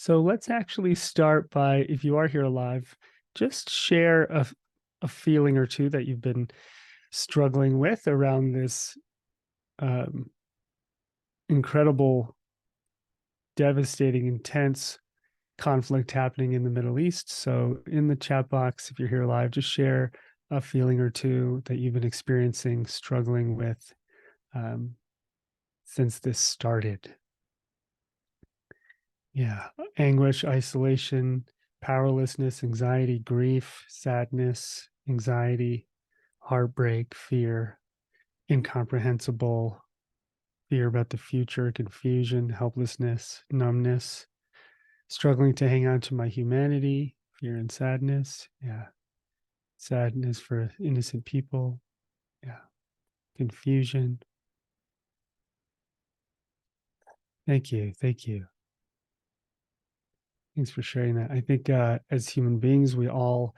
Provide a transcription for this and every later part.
So let's actually start by, if you are here alive, just share a feeling or two that you've been struggling with around this um, incredible, devastating, intense conflict happening in the Middle East. So in the chat box, if you're here live, just share a feeling or two that you've been experiencing, struggling with um, since this started. Yeah, anguish, isolation, powerlessness, anxiety, grief, sadness, anxiety, heartbreak, fear, incomprehensible, fear about the future, confusion, helplessness, numbness, struggling to hang on to my humanity, fear and sadness. Yeah, sadness for innocent people. Yeah, confusion. Thank you. Thank you. Thanks for sharing that. I think as human beings, we all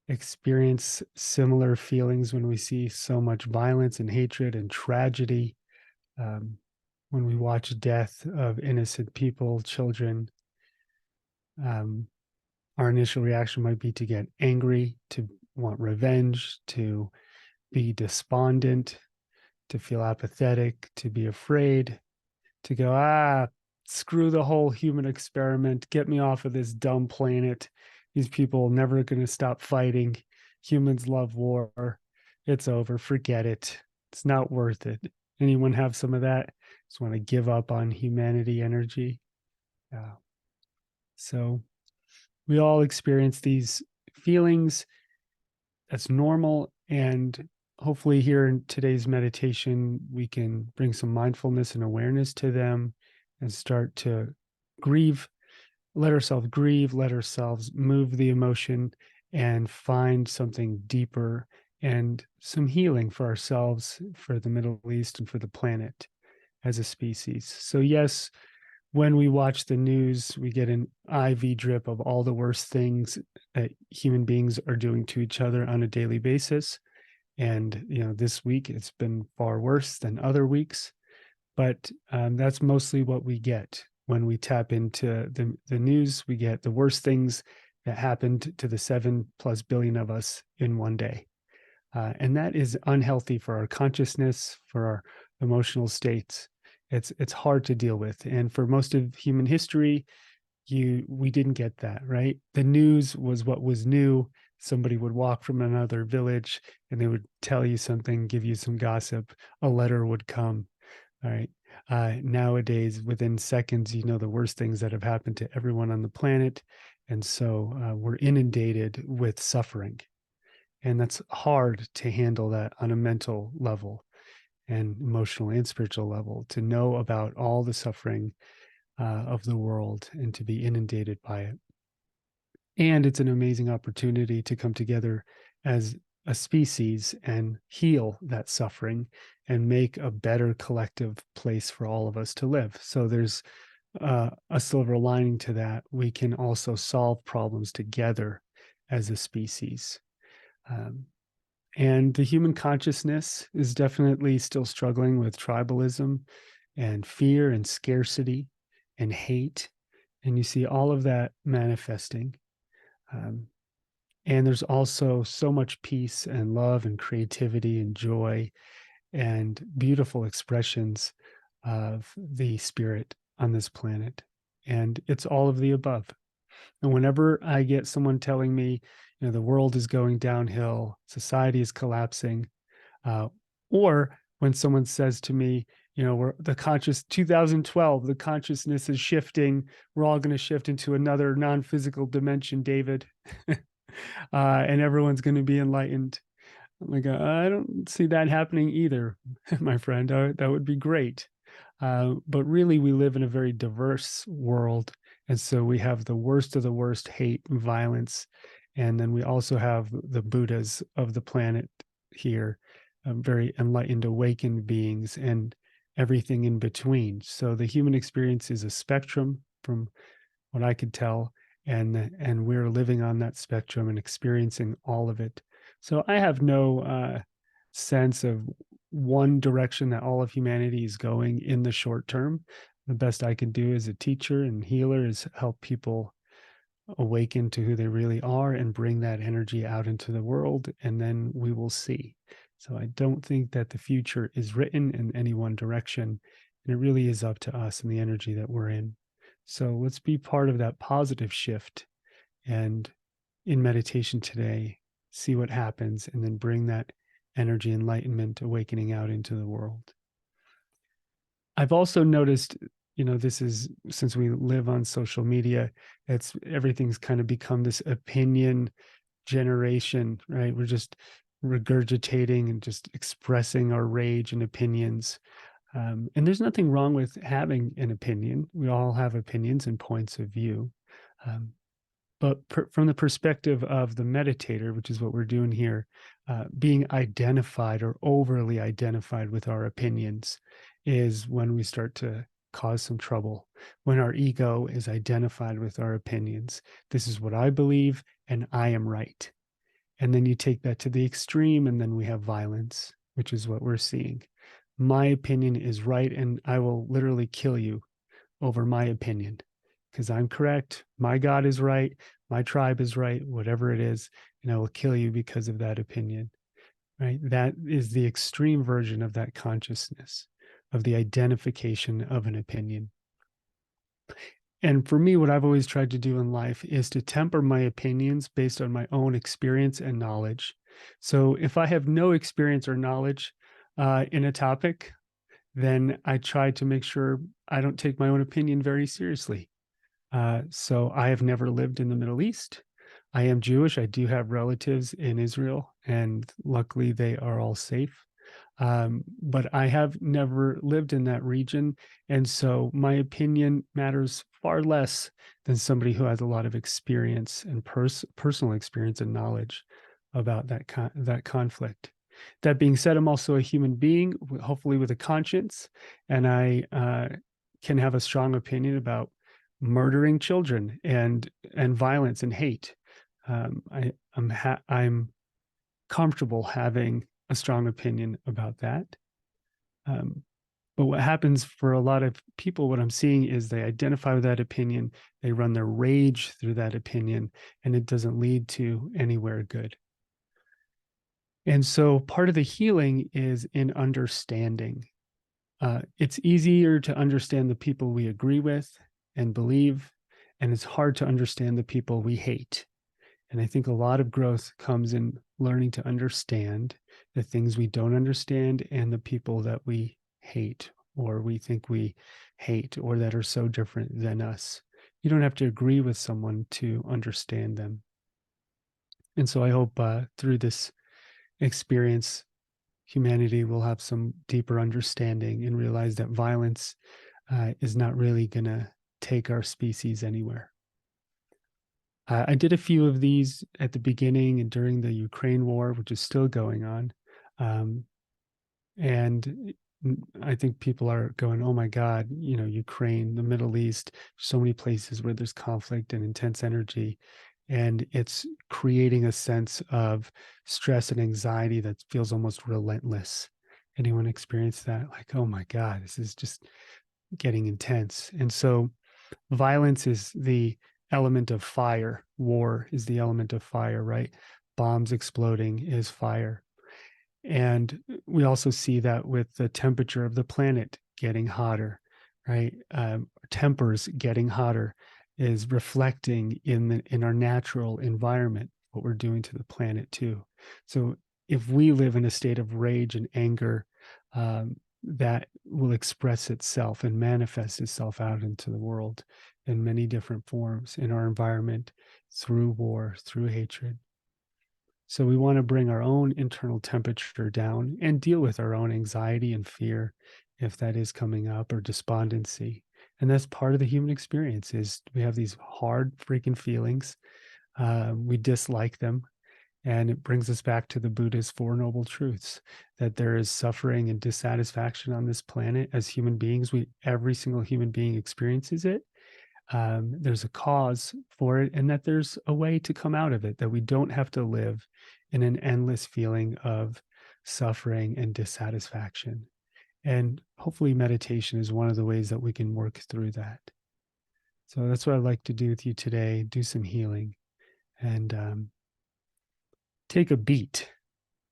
experience similar feelings when we see so much violence and hatred and tragedy. Um, when we watch death of innocent people, children, um, our initial reaction might be to get angry, to want revenge, to be despondent, to feel apathetic, to be afraid, to go, screw the whole human experiment, get me off of this dumb planet. These people are never going to stop fighting. Humans love war. It's over. Forget it. It's not worth it. Anyone have some of that? Just want to give up on humanity energy. Yeah. So we all experience these feelings. That's normal. And hopefully, here in today's meditation, we can bring some mindfulness and awareness to them and start to grieve, let ourselves move the emotion and find something deeper and some healing for ourselves, for the Middle East, and for the planet as a species. So, yes, when we watch the news, we get an IV drip of all the worst things that human beings are doing to each other on a daily basis. And, this week it's been far worse than other weeks, but that's mostly what we get when we tap into the news. We get the worst things that happened to the 7+ billion of us in one day. And that is unhealthy for our consciousness, for our emotional states. It's hard to deal with. And for most of human history, we didn't get that, right? The news was what was new. Somebody would walk from another village and they would tell you something, give you some gossip. A letter would come. All right. Nowadays, within seconds, the worst things that have happened to everyone on the planet. And so we're inundated with suffering. And that's hard to handle that on a mental level and emotional and spiritual level, to know about all the suffering of the world and to be inundated by it. And it's an amazing opportunity to come together as a species and heal that suffering and make a better collective place for all of us to live. So there's a silver lining to that. We can also solve problems together as a species. Um, and the human consciousness is definitely still struggling with tribalism and fear and scarcity and hate. And you see all of that manifesting. Um, and there's also so much peace and love and creativity and joy and beautiful expressions of the spirit on this planet. And it's all of the above. And whenever I get someone telling me, the world is going downhill, society is collapsing, uh, or when someone says to me, we're the 2012, the consciousness is shifting. We're all going to shift into another non-physical dimension, David, and everyone's going to be enlightened. I'm like, I don't see that happening either, my friend. That would be great. But really, we live in a very diverse world. And so we have the worst of the worst hate and violence. And then we also have the Buddhas of the planet here, very enlightened, awakened beings, and everything in between. So the human experience is a spectrum, from what I could tell. And we're living on that spectrum and experiencing all of it. So I have no sense of one direction that all of humanity is going in the short term. The best I can do as a teacher and healer is help people awaken to who they really are and bring that energy out into the world, and then we will see. So I don't think that the future is written in any one direction, and it really is up to us and the energy that we're in. So let's be part of that positive shift, and in meditation today, see what happens, and then bring that energy, enlightenment, awakening out into the world. I've also noticed, this is, since we live on social media, it's everything's kind of become this opinion generation, right? We're just regurgitating and just expressing our rage and opinions. And there's nothing wrong with having an opinion. We all have opinions and points of view. Um, but from the perspective of the meditator, which is what we're doing here, being identified or overly identified with our opinions is when we start to cause some trouble. When our ego is identified with our opinions, this is what I believe and I am right. And then you take that to the extreme, and then we have violence, which is what we're seeing. My opinion is right, and I will literally kill you over my opinion because I'm correct. My God is right. My tribe is right, whatever it is, and I will kill you because of that opinion, right? That is the extreme version of that consciousness, of the identification of an opinion. And for me, what I've always tried to do in life is to temper my opinions based on my own experience and knowledge. So if I have no experience or knowledge in a topic, then I try to make sure I don't take my own opinion very seriously. So I have never lived in the Middle East. I am Jewish. I do have relatives in Israel, and luckily they are all safe. But I have never lived in that region. And so my opinion matters far less than somebody who has a lot of experience and personal experience and knowledge about that conflict. That being said, I'm also a human being, hopefully with a conscience, and I can have a strong opinion about murdering children and violence and hate. I'm comfortable having a strong opinion about that. But what happens for a lot of people, what I'm seeing is they identify with that opinion, they run their rage through that opinion, and it doesn't lead to anywhere good. And so part of the healing is in understanding. It's easier to understand the people we agree with and believe, and it's hard to understand the people we hate. And I think a lot of growth comes in learning to understand the things we don't understand and the people that we hate or we think we hate or that are so different than us. You don't have to agree with someone to understand them. And so I hope through this experience, humanity will have some deeper understanding and realize that violence is not really going to take our species anywhere. I did a few of these at the beginning and during the Ukraine war, which is still going on. And I think people are going, oh my God, Ukraine, the Middle East, so many places where there's conflict and intense energy. And it's creating a sense of stress and anxiety that feels almost relentless. Anyone experience that? Like, oh my God, this is just getting intense. And so violence is the element of fire. War is the element of fire, right? Bombs exploding is fire. And we also see that with the temperature of the planet getting hotter, right? Tempers getting hotter is reflecting in our natural environment, what we're doing to the planet too. So if we live in a state of rage and anger, that will express itself and manifest itself out into the world in many different forms in our environment, through war, through hatred. So we want to bring our own internal temperature down and deal with our own anxiety and fear if that is coming up, or despondency. And that's part of the human experience. Is we have these hard freaking feelings. We dislike them. And it brings us back to the Buddha's Four Noble Truths, that there is suffering and dissatisfaction on this planet as human beings. Every single human being experiences it. There's a cause for it, and that there's a way to come out of it, that we don't have to live in an endless feeling of suffering and dissatisfaction. And hopefully, meditation is one of the ways that we can work through that. So that's what I'd like to do with you today, do some healing and take a beat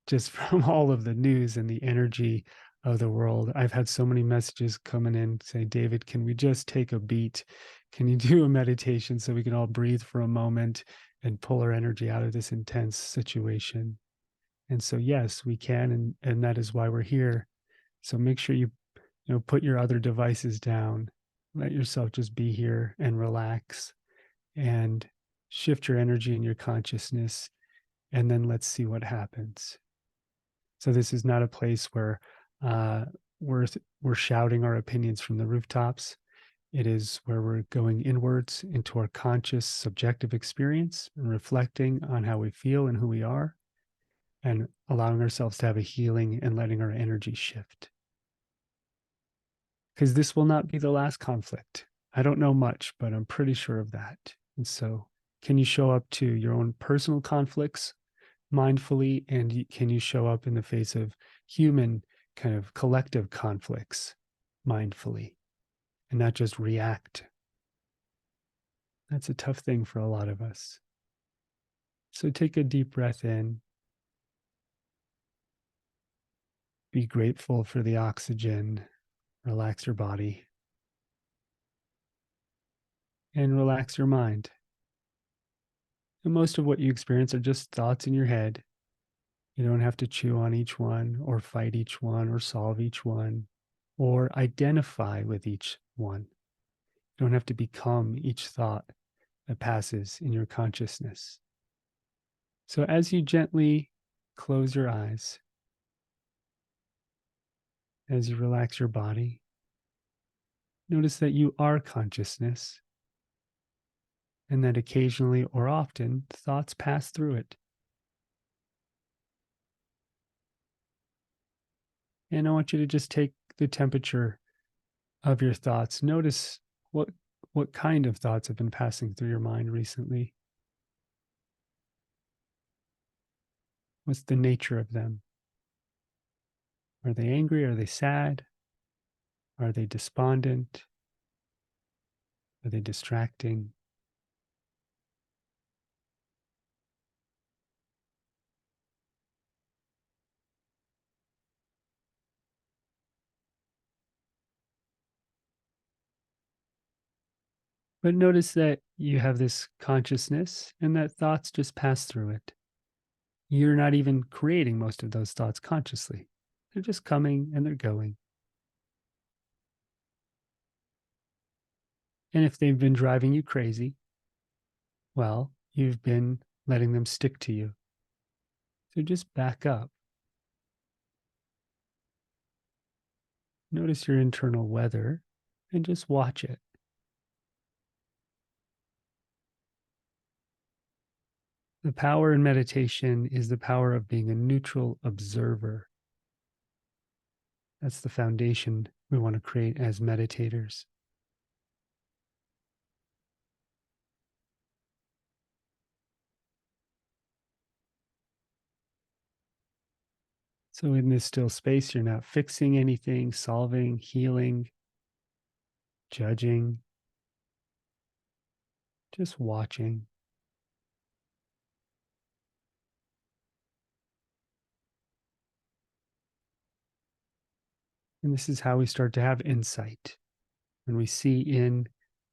just from all of the news and the energy of the world. I've had so many messages coming in saying, David, can we just take a beat? Can you do a meditation so we can all breathe for a moment and pull our energy out of this intense situation? And so, yes, we can. And that is why we're here. So make sure you put your other devices down, let yourself just be here and relax and shift your energy and your consciousness. And then let's see what happens. So this is not a place where uh, we're shouting our opinions from the rooftops. It is where we're going inwards into our conscious, subjective experience and reflecting on how we feel and who we are, and allowing ourselves to have a healing and letting our energy shift. Because this will not be the last conflict. I don't know much, but I'm pretty sure of that. And so, can you show up to your own personal conflicts mindfully, and can you show up in the face of human kind of collective conflicts mindfully and not just react? That's a tough thing for a lot of us. So take a deep breath in. Be grateful for the oxygen. Relax your body and relax your mind. And most of what you experience are just thoughts in your head. You don't have to chew on each one or fight each one or solve each one or identify with each one. You don't have to become each thought that passes in your consciousness. So as you gently close your eyes, as you relax your body, notice that you are consciousness and that occasionally or often thoughts pass through it. And I want you to just take the temperature of your thoughts. Notice what kind of thoughts have been passing through your mind recently. What's the nature of them? Are they angry? Are they sad? Are they despondent? Are they distracting? But notice that you have this consciousness and that thoughts just pass through it. You're not even creating most of those thoughts consciously. They're just coming and they're going. And if they've been driving you crazy, well, you've been letting them stick to you. So just back up. Notice your internal weather and just watch it. The power in meditation is the power of being a neutral observer. That's the foundation we want to create as meditators. So, in this still space, you're not fixing anything, solving, healing, judging, just watching. And this is how we start to have insight when we see in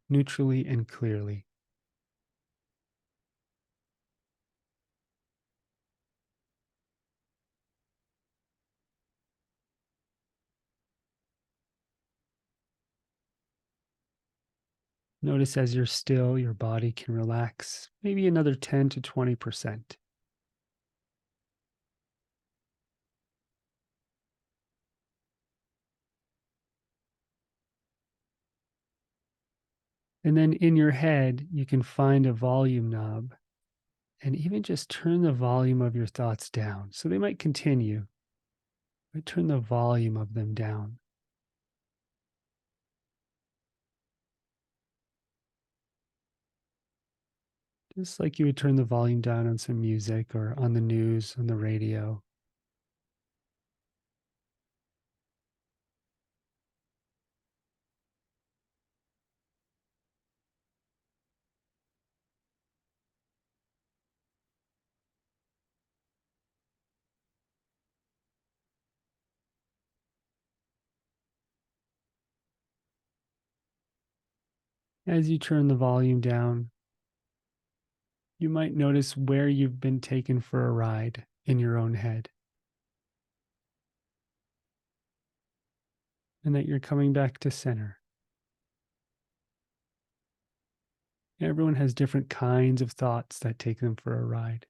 neutrally and clearly. Notice as you're still, your body can relax maybe another 10 to 20%. And then in your head, you can find a volume knob and even just turn the volume of your thoughts down. So they might continue, but turn the volume of them down. Just like you would turn the volume down on some music or on the news, on the radio. As you turn the volume down, you might notice where you've been taken for a ride in your own head, and that you're coming back to center. Everyone has different kinds of thoughts that take them for a ride.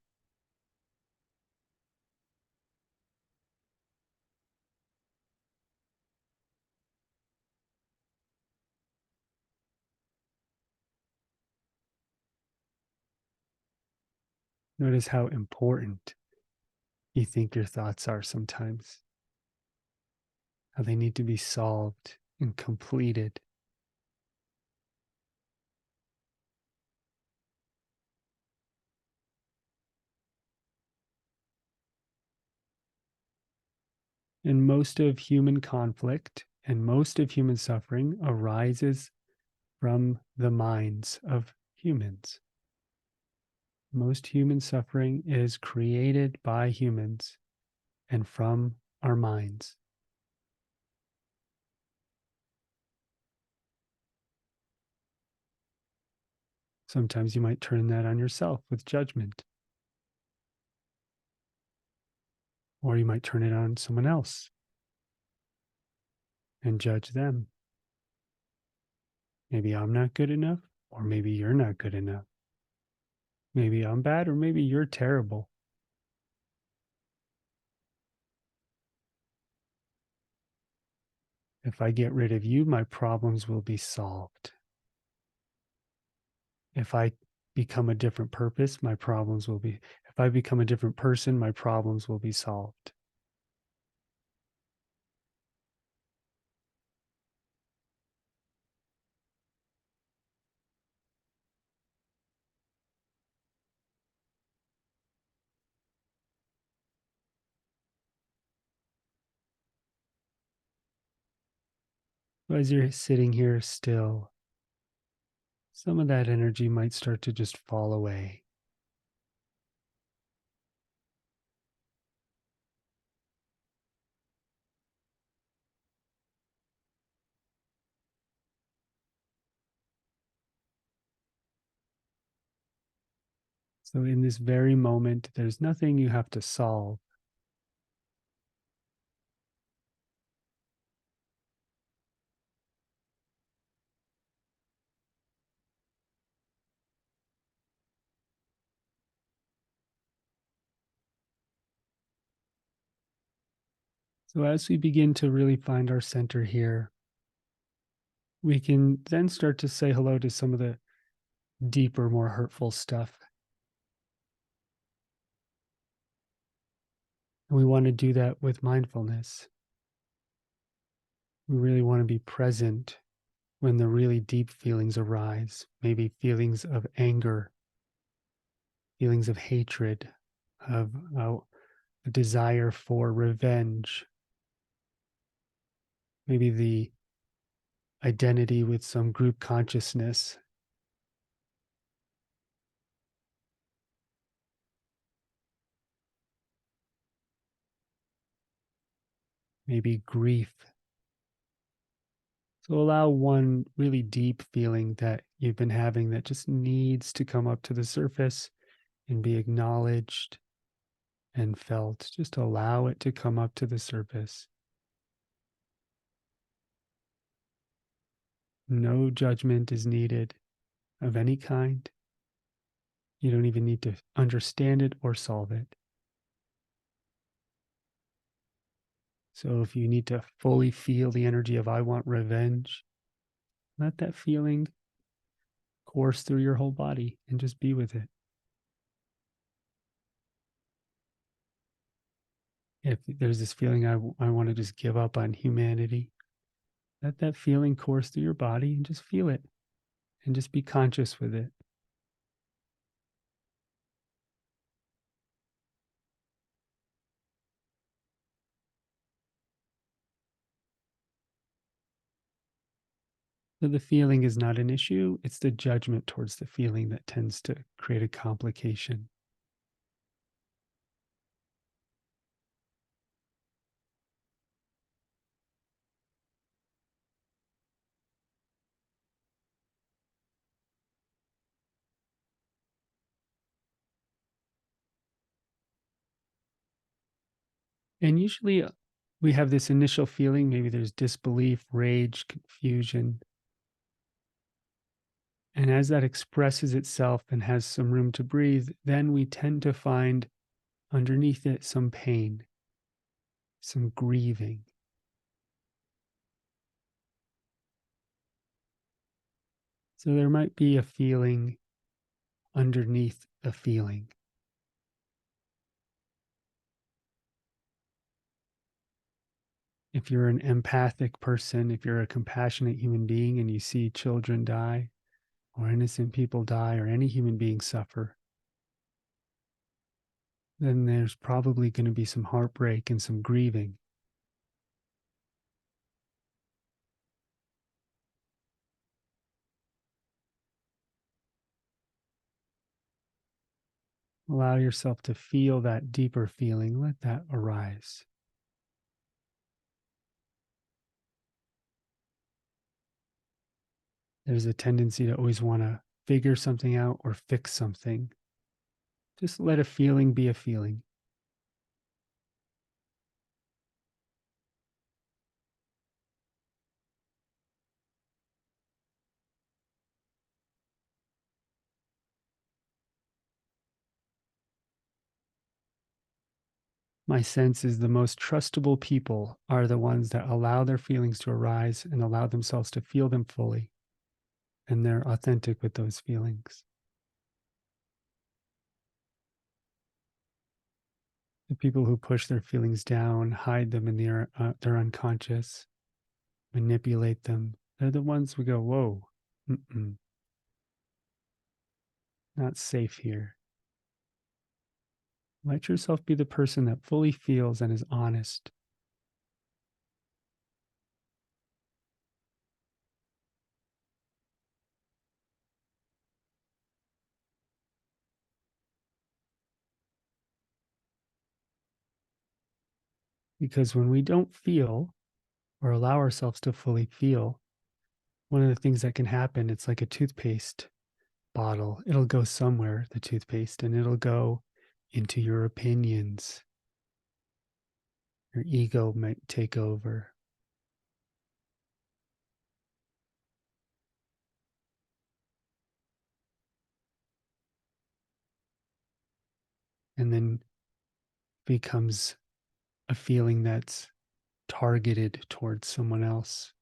Notice how important you think your thoughts are sometimes, how they need to be solved and completed. And most of human conflict and most of human suffering arises from the minds of humans. Most human suffering is created by humans and from our minds. Sometimes you might turn that on yourself with judgment, or you might turn it on someone else and judge them. Maybe I'm not good enough, or maybe you're not good enough. Maybe I'm bad, or maybe you're terrible. If I get rid of you, my problems will be solved. If I become a different purpose, my problems will be, if I become a different person, my problems will be solved. As you're sitting here still, some of that energy might start to just fall away. So, in this very moment, there's nothing you have to solve. So, as we begin to really find our center here, we can then start to say hello to some of the deeper, more hurtful stuff. And we want to do that with mindfulness. We really want to be present when the really deep feelings arise, maybe feelings of anger, feelings of hatred, of a desire for revenge, maybe the identity with some group consciousness, maybe grief. So allow one really deep feeling that you've been having that just needs to come up to the surface and be acknowledged and felt. Just allow it to come up to the surface. No judgment is needed of any kind. You don't even need to understand it or solve it. So if you need to fully feel the energy of I want revenge, let that feeling course through your whole body and just be with it. If there's this feeling, I want to just give up on humanity, let that feeling course through your body and just feel it and just be conscious with it. So the feeling is not an issue, it's the judgment towards the feeling that tends to create a complication. And usually we have this initial feeling, maybe there's disbelief, rage, confusion. And as that expresses itself and has some room to breathe, then we tend to find underneath it some pain, some grieving. So there might be a feeling underneath the feeling. If you're an empathic person, if you're a compassionate human being and you see children die or innocent people die or any human being suffer, then there's probably going to be some heartbreak and some grieving. Allow yourself to feel that deeper feeling. Let that arise. There's a tendency to always want to figure something out or fix something. Just let a feeling be a feeling. My sense is the most trustable people are the ones that allow their feelings to arise and allow themselves to feel them fully. And they're authentic with those feelings. The people who push their feelings down, hide them in their unconscious, manipulate them, they're the ones we go, whoa, not safe here. Let yourself be the person that fully feels and is honest. Because when we don't feel or allow ourselves to fully feel, one of the things that can happen, it's like a toothpaste bottle. It'll go somewhere, the toothpaste, and it'll go into your opinions. Your ego might take over. And then becomes a feeling that's targeted towards someone else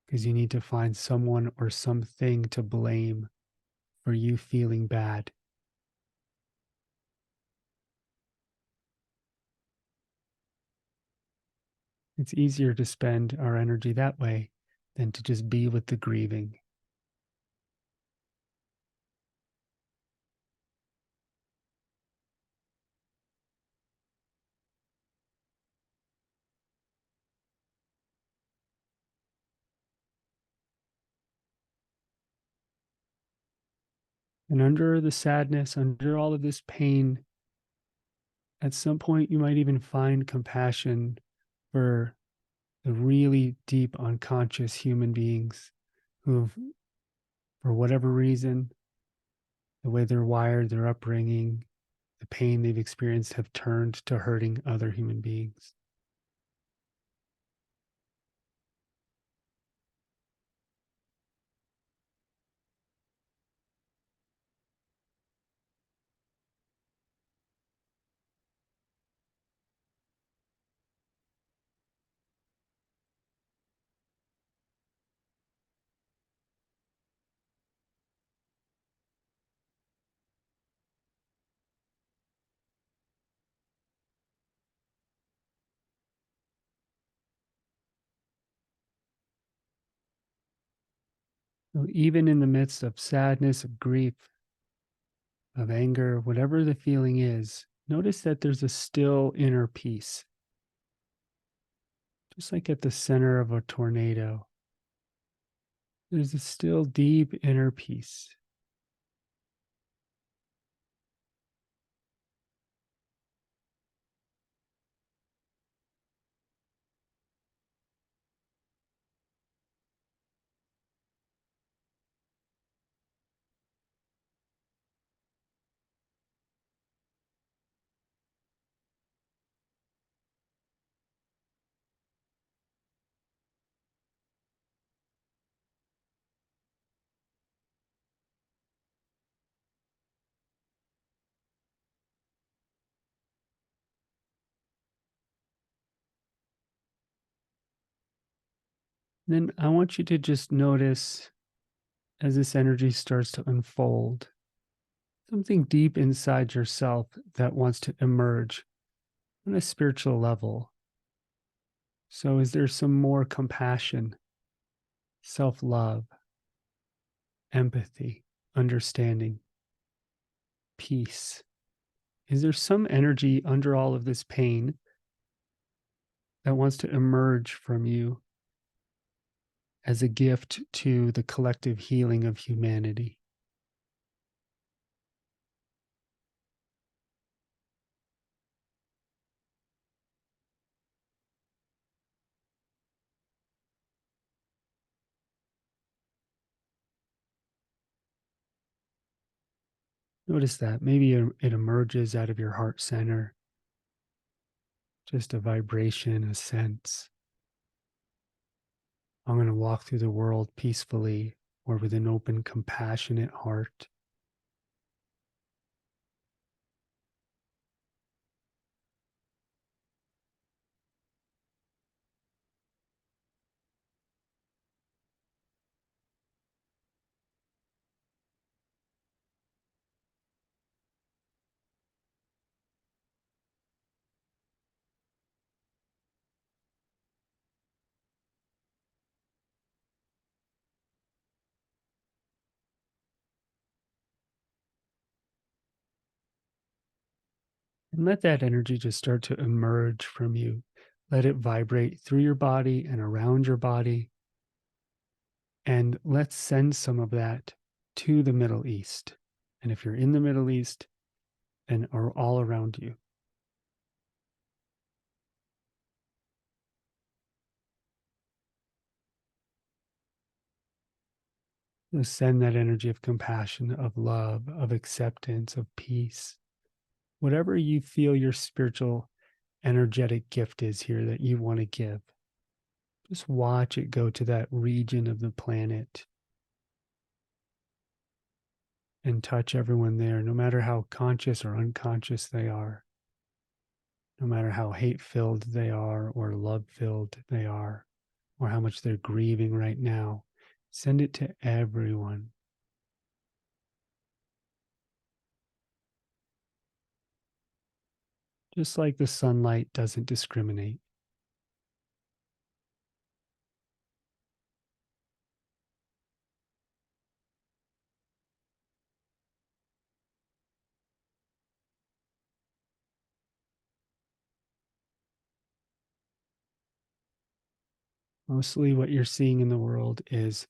because you need to find someone or something to blame for you feeling bad. It's easier to spend our energy that way than to just be with the grieving. And under the sadness, under all of this pain, at some point you might even find compassion for the really deep unconscious human beings who, for whatever reason, the way they're wired, their upbringing, the pain they've experienced have turned to hurting other human beings. So even in the midst of sadness, of grief, of anger, whatever the feeling is, notice that there's a still inner peace, just like at the center of a tornado. There's a still deep inner peace. Then I want you to just notice as this energy starts to unfold, something deep inside yourself that wants to emerge on a spiritual level. So, is there some more compassion, self love, empathy, understanding, peace? Is there some energy under all of this pain that wants to emerge from you as a gift to the collective healing of humanity? Notice that maybe it emerges out of your heart center, just a vibration, a sense. I'm going to walk through the world peacefully or with an open, compassionate heart. And let that energy just start to emerge from you. Let it vibrate through your body and around your body. And let's send some of that to the Middle East. And if you're in the Middle East, and are all around you, just send that energy of compassion, of love, of acceptance, of peace. Whatever you feel your spiritual energetic gift is here that you want to give, just watch it go to that region of the planet and touch everyone there, no matter how conscious or unconscious they are, no matter how hate filled they are or love filled they are, or how much they're grieving right now. Send it to everyone. Just like the sunlight doesn't discriminate. Mostly what you're seeing in the world is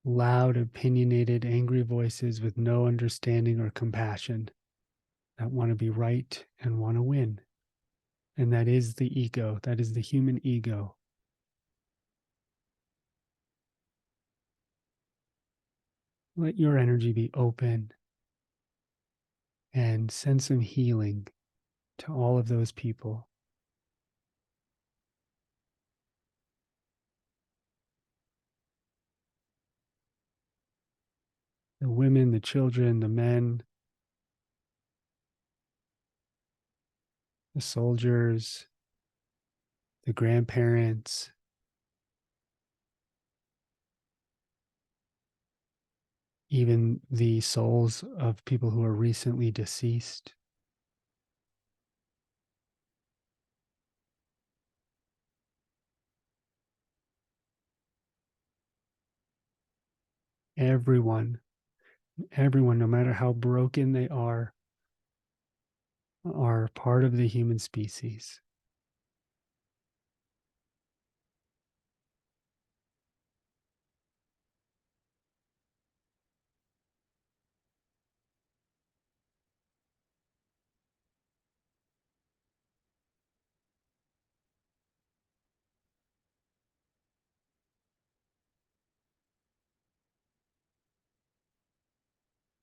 loud, opinionated, angry voices with no understanding or compassion that want to be right and want to win. And that is the ego, that is the human ego. Let your energy be open and send some healing to all of those people. The women, the children, the men, the soldiers, the grandparents, even the souls of people who are recently deceased. Everyone, everyone, no matter how broken they are part of the human species.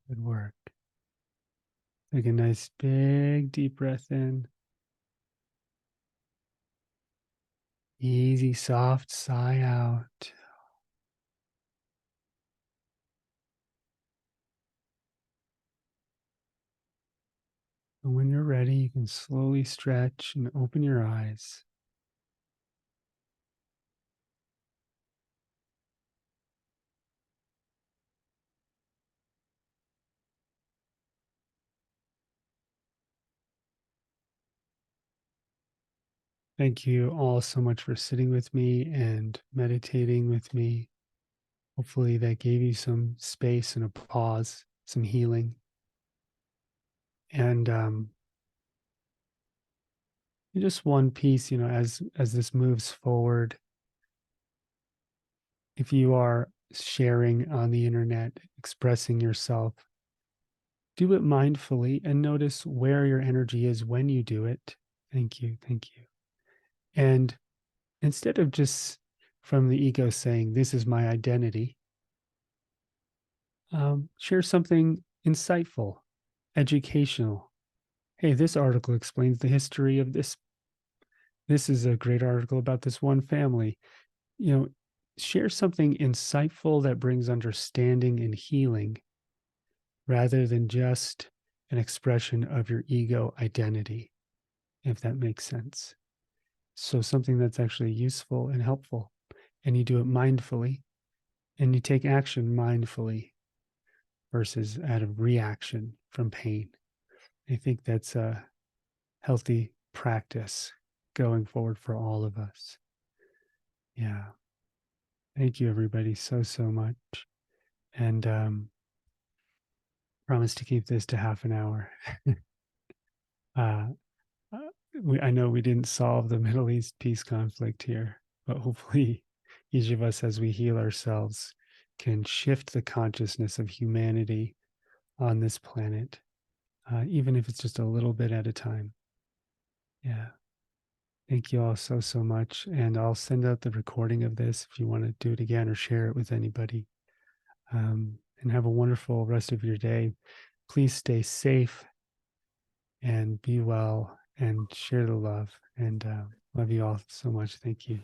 Good work. Take a nice big deep breath in. Easy, soft sigh out. And when you're ready, you can slowly stretch and open your eyes. Thank you all so much for sitting with me and meditating with me. Hopefully, that gave you some space and a pause, some healing. And just one piece, as this moves forward, if you are sharing on the internet, expressing yourself, do it mindfully and notice where your energy is when you do it. Thank you. Thank you. And instead of just from the ego saying, "This is my identity," share something insightful, educational. Hey, this article explains the history of this. This is a great article about this one family. You know, share something insightful that brings understanding and healing rather than just an expression of your ego identity, if that makes sense. So, something that's actually useful and helpful, and you do it mindfully and you take action mindfully versus out of reaction from pain. I think that's a healthy practice going forward for all of us. Yeah. Thank you, everybody, so, so much. And promise to keep this to half an hour. uh, I know we didn't solve the Middle East peace conflict here, but hopefully each of us, as we heal ourselves, can shift the consciousness of humanity on this planet, even if it's just a little bit at a time. Yeah. Thank you all so, so much. And I'll send out the recording of this if you want to do it again or share it with anybody. And have a wonderful rest of your day. Please stay safe and be well and share the love. And love you all so much. Thank you.